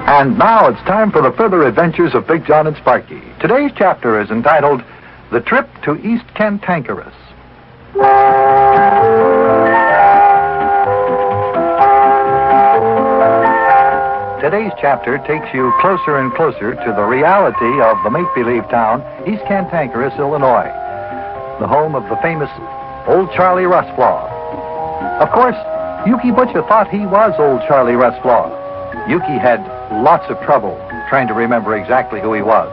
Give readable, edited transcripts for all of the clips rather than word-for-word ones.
And now it's time for the further adventures of Big Jon and Sparkie. Today's chapter is entitled, The Trip to East Cantankerous. Today's chapter takes you closer and closer to the reality of the make-believe town, East Cantankerous, Illinois, the home of the famous Old Charlie Russflaw. Of course, Yuki Butcher thought he was Old Charlie Russflaw. Yuki had lots of trouble trying to remember exactly who he was.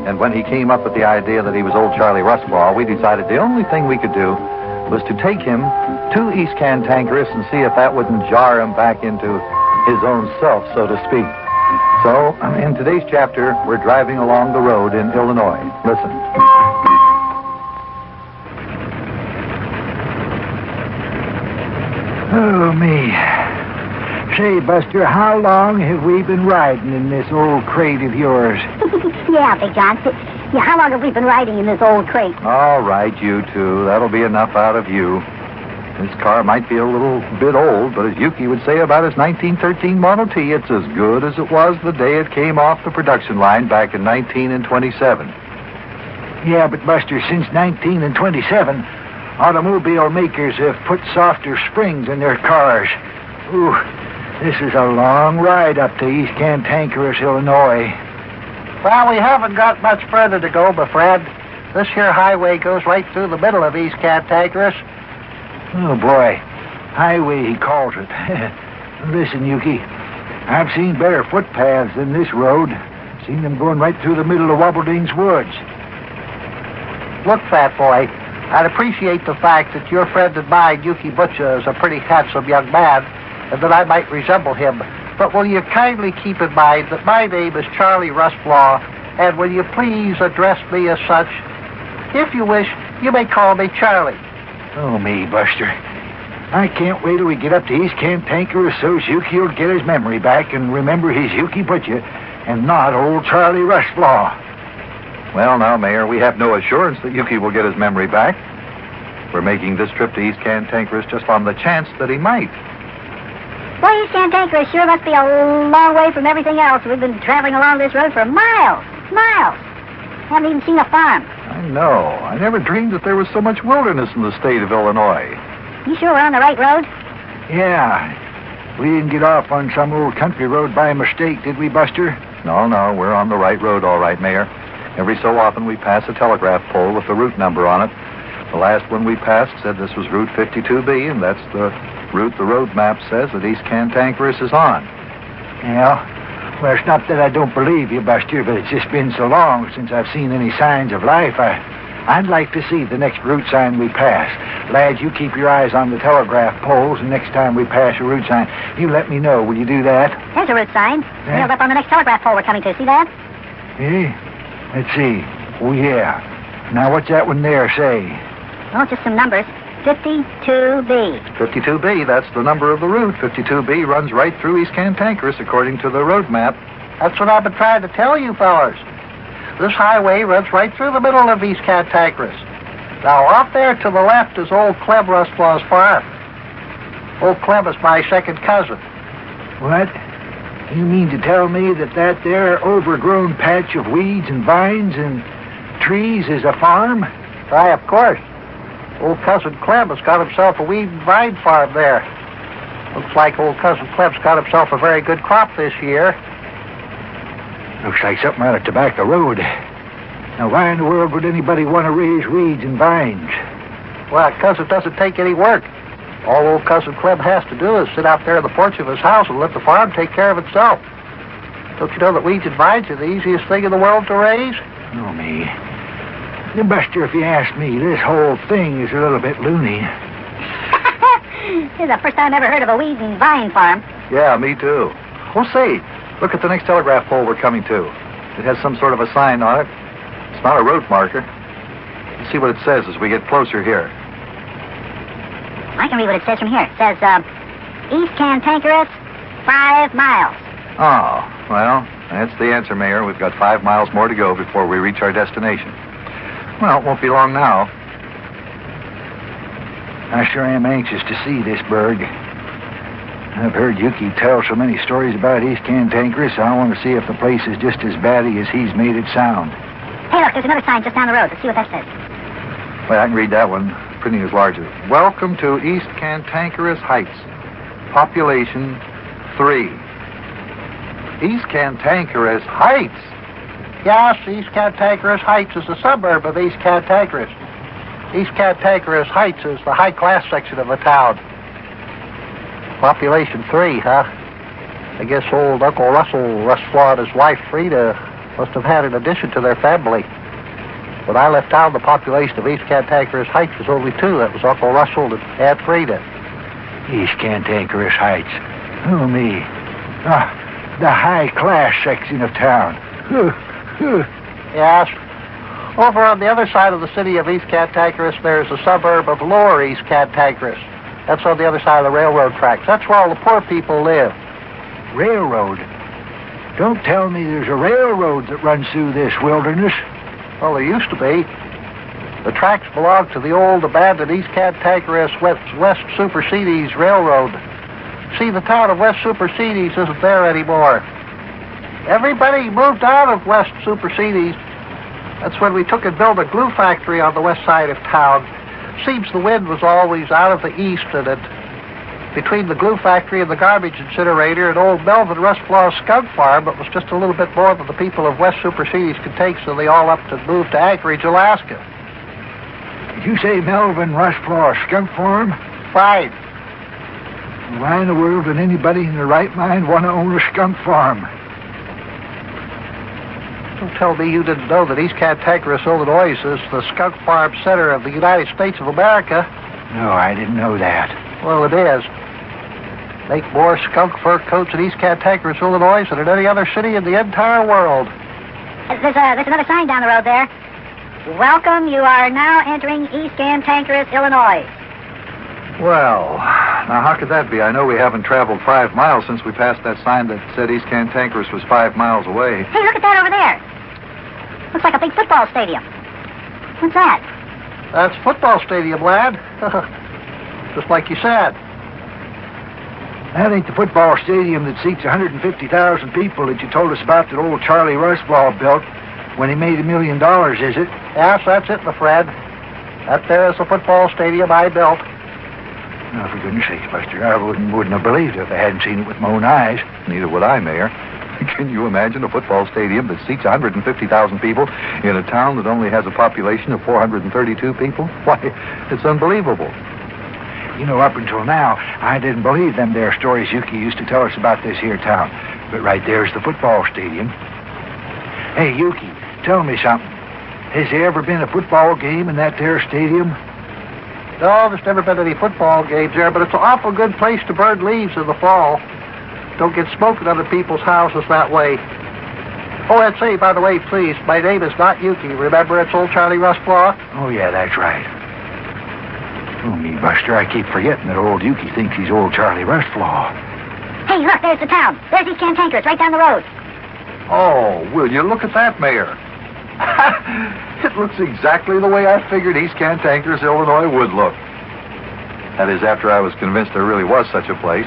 And when he came up with the idea that he was Old Charlie Russflaw, we decided the only thing we could do was to take him to East Cantankerous and see if that wouldn't jar him back into his own self, so to speak. So, in today's chapter, we're driving along the road in Illinois. Listen. Oh, me. Say, Buster, how long have we been riding in this old crate of yours? Yeah, Big Jon. Yeah, how long have we been riding in this old crate? All right, you two. That'll be enough out of you. This car might be a little bit old, but as Yuki would say about his 1913 Model T, it's as good as it was the day it came off the production line back in 1927. Yeah, but Buster, since 1927, automobile makers have put softer springs in their cars. Ooh, this is a long ride up to East Cantankerous, Illinois. Well, we haven't got much further to go, my friend. This here highway goes right through the middle of East Cantankerous. Oh, boy. Highway, he calls it. Listen, Yuki, I've seen better footpaths than this road. Seen them going right through the middle of Wobbleding's woods. Look, fat boy, I'd appreciate the fact that your friend and mine, Yuki Butcher, is a pretty handsome young man, and that I might resemble him. But will you kindly keep in mind that my name is Charlie Russflaw, and will you please address me as such? If you wish, you may call me Charlie. Oh, me, Buster. I can't wait till we get up to East Cantankerous so Yuki will get his memory back and remember he's Yuki Butcher and not Old Charlie Russflaw. Well, now, Mayor, we have no assurance that Yuki will get his memory back. We're making this trip to East Cantankerous just on the chance that he might. Well, East Cantankerous sure must be a long way from everything else. We've been traveling along this road for miles. Haven't even seen a farm. I know. I never dreamed that there was so much wilderness in the state of Illinois. You sure we're on the right road? Yeah. We didn't get off on some old country road by mistake, did we, Buster? No, we're on the right road, all right, Mayor. Every so often we pass a telegraph pole with the route number on it. The last one we passed said this was Route 52B, and that's the route the road map says that East Cantankerous is on. Yeah. Well, it's not that I don't believe you, Buster, but it's just been so long since I've seen any signs of life. I'd like to see the next route sign we pass. Lads, you keep your eyes on the telegraph poles, and next time we pass a route sign, you let me know. Will you do that? There's a route sign. Nailed up on the next telegraph pole we're coming to. See that? Yeah. Let's see. Oh, yeah. Now, what's that one there say? Oh, just some numbers. 52B. 52B, that's the number of the route. 52B runs right through East Cantankerous according to the road map. That's what I've been trying to tell you, fellas. This highway runs right through the middle of East Cantankerous. Now, off there to the left is old Clem Russflaw's farm. Old Clem is my second cousin. What? You mean to tell me that there overgrown patch of weeds and vines and trees is a farm? Why, of course. Old Cousin Clem has got himself a weed and vine farm there. Looks like old Cousin Clem's got himself a very good crop this year. Looks like something out of Tobacco Road. Now, why in the world would anybody want to raise weeds and vines? Well, because it doesn't take any work. All old Cousin Clem has to do is sit out there on the porch of his house and let the farm take care of itself. Don't you know that weeds and vines are the easiest thing in the world to raise? Oh, me. Buster, if you ask me, this whole thing is a little bit loony. This is the first time I ever heard of a weed and vine farm. Yeah, me too. Oh, say, look at the next telegraph pole we're coming to. It has some sort of a sign on it. It's not a road marker. Let's see what it says as we get closer here. I can read what it says from here. It says, East Cantankerous, 5 miles. Oh, well, that's the answer, Mayor. We've got 5 miles more to go before we reach our destination. Well, it won't be long now. I sure am anxious to see this burg. I've heard Yuki tell so many stories about East Cantankerous, I want to see if the place is just as batty as he's made it sound. Hey, look, there's another sign just down the road. Let's see what that says. Well, I can read that one. Printing is larger. Welcome to East Cantankerous Heights. Population 3. East Cantankerous Heights? Yes, East Cantankerous Heights is a suburb of East Cantankerous. East Cantankerous Heights is the high-class section of the town. Population 3, huh? I guess old Uncle Russell Rustflaw and his wife Frida must have had an addition to their family. When I left town, the population of East Cantankerous Heights was only 2. That was Uncle Russell and Aunt Frida. East Cantankerous Heights. Oh, me. The high-class section of town. Yes. Over on the other side of the city of East Cantankerous, there's a suburb of Lower East Cantankerous. That's on the other side of the railroad tracks. That's where all the poor people live. Railroad? Don't tell me there's a railroad that runs through this wilderness. Well, there used to be. The tracks belonged to the old abandoned East Cantankerous West Supersedes Railroad. See, the town of West Supersedes isn't there anymore. Everybody moved out of West Supersedes. That's when we took and built a glue factory on the west side of town. Seems the wind was always out of the east, and between the glue factory and the garbage incinerator and old Melvin Rustflaw's skunk farm, it was just a little bit more than the people of West Supersedes could take, so they all up to move to Anchorage, Alaska. Did you say Melvin Rustflaw's skunk farm? Right. Why in the world would anybody in their right mind want to own a skunk farm? Don't tell me you didn't know that East Cantankerous, Illinois is the skunk farm center of the United States of America. No, I didn't know that. Well, it is. Make more skunk fur coats in East Cantankerous, Illinois than in any other city in the entire world. There's another sign down the road there. Welcome, you are now entering East Cantankerous, Illinois. Well, now how could that be? I know we haven't traveled 5 miles since we passed that sign that said East Cantankerous was 5 miles away. Hey, look at that over there. Looks like a big football stadium. What's that? That's football stadium, lad. Just like you said. That ain't the football stadium that seats 150,000 people that you told us about that old Charlie Rustflaw built when he made $1 million, is it? Yes, that's it, my friend. That there is the football stadium I built. Oh, for goodness sakes, Buster, I wouldn't have believed it if I hadn't seen it with my own eyes. Neither would I, Mayor. Can you imagine a football stadium that seats 150,000 people in a town that only has a population of 432 people? Why, it's unbelievable. You know, up until now, I didn't believe them there stories Yuki used to tell us about this here town. But right there's the football stadium. Hey, Yuki, tell me something. Has there ever been a football game in that there stadium? No, there's never been any football games there, but it's an awful good place to burn leaves in the fall. Don't get smoke in other people's houses that way. Oh, and say, by the way, please, my name is not Yuki. Remember, it's old Charlie Rustflaw? Oh, yeah, that's right. Oh, me, Buster, I keep forgetting that old Yuki thinks he's old Charlie Rustflaw. Hey, look, there's the town. There's East Cantankerous, right down the road. Oh, will you look at that, Mayor? It looks exactly the way I figured East Cantankerous, Illinois would look. That is, after I was convinced there really was such a place.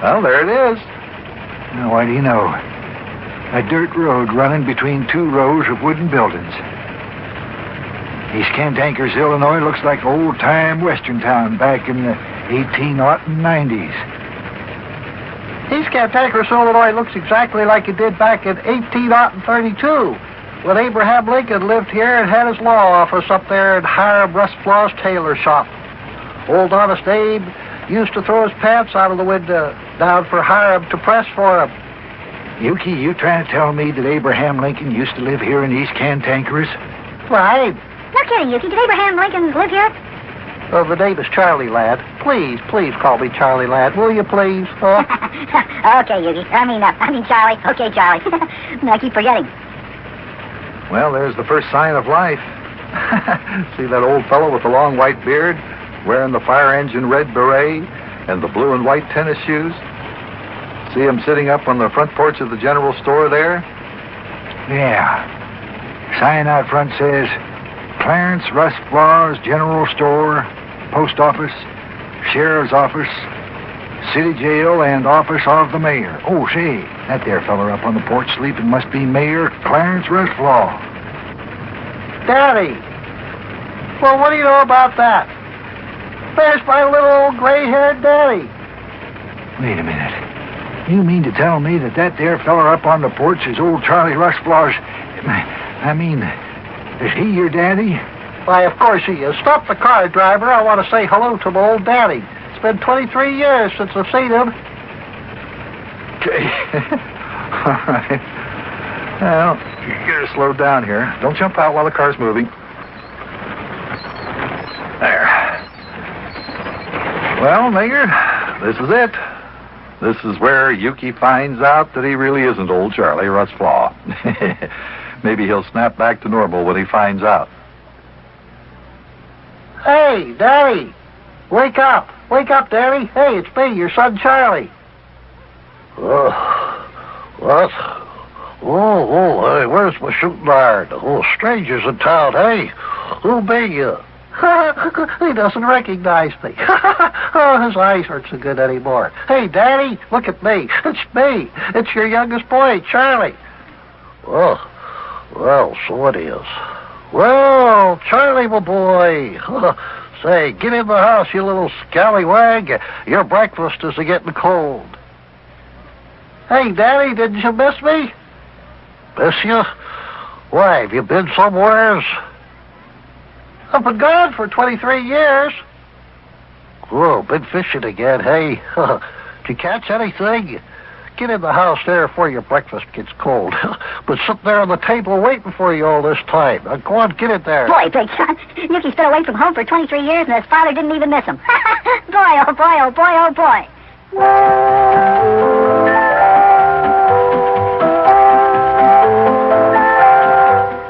Well, there it is. Now, what do you know? A dirt road running between 2 rows of wooden buildings. East Cantankerous, Illinois looks like old-time western town back in the 1890s. East Cantankerous, Illinois looks exactly like it did back in 1832, when Abraham Lincoln lived here and had his law office up there in Hiram Rustflaw's tailor shop. Old Honest Abe used to throw his pants out of the window down for Hiram to press for him. Yuki, you trying to tell me that Abraham Lincoln used to live here in East Cantankerous? Right. No kidding, Yuki. Did Abraham Lincoln live here? Oh, the name is Charlie, lad. Please call me Charlie, lad. Will you, please? Okay, Yuki. I mean Charlie. Okay, Charlie. I keep forgetting. Well, there's the first sign of life. See that old fellow with the long white beard, wearing the fire engine red beret and the blue and white tennis shoes? See him sitting up on the front porch of the general store there? Yeah. Sign out front says, Clarence Rustflaw's General Store, Post Office, Sheriff's Office, city jail and office of the mayor. Oh, say, that there feller up on the porch sleeping must be Mayor Clarence Rushflaw. Daddy! Well, what do you know about that? There's my little old gray-haired daddy. Wait a minute. You mean to tell me that there feller up on the porch is old Charlie Rushflaw's... I mean, is he your daddy? Why, of course he is. Stop the car, driver. I want to say hello to my old daddy. It's been 23 years since I've seen him. Okay. All right. Well, you gotta slow down here. Don't jump out while the car's moving. There. Well, Mayor, this is it. This is where Yuki finds out that he really isn't old Charlie Rushflaw. Maybe he'll snap back to normal when he finds out. Hey, Daddy! Wake up! Wake up, Daddy! Hey, it's me, your son Charlie. What? Hey, where's my shooting iron? Oh, strangers in town, hey? Who be you? He doesn't recognize me. Oh, his eyes aren't so good anymore. Hey, Daddy, look at me. It's me. It's your youngest boy, Charlie. Well, so it is. Well, Charlie, my boy. Say, get in the house, you little scallywag. Your breakfast is getting cold. Hey, Daddy, didn't you miss me? Miss you? Why, have you been somewheres? I've been gone for 23 years. Whoa, been fishing again, hey? Did you catch anything? Get in the house there before your breakfast gets cold. Been sitting there on the table waiting for you all this time. Now, go on, get it there. Boy, Big Son, Yuki's been away from home for 23 years and his father didn't even miss him. Boy, oh boy, oh boy, oh boy.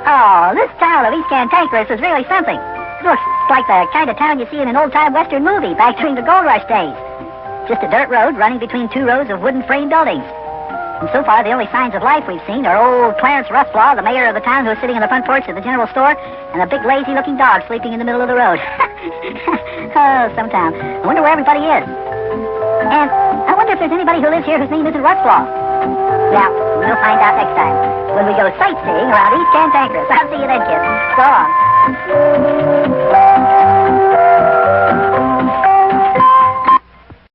Oh, this town of East Cantankerous is really something. Looks like the kind of town you see in an old-time Western movie back during the Gold Rush days. Just a dirt road running between two rows of wooden frame buildings. And so far, the only signs of life we've seen are old Clarence Rushflaw, the mayor of the town, who's sitting on the front porch of the general store, and a big lazy-looking dog sleeping in the middle of the road. Oh, some town. I wonder where everybody is. And I wonder if there's anybody who lives here whose name isn't Rushflaw. Well, we'll find out next time when we go sightseeing around East Cantankerous. I'll see you then, kids. So long.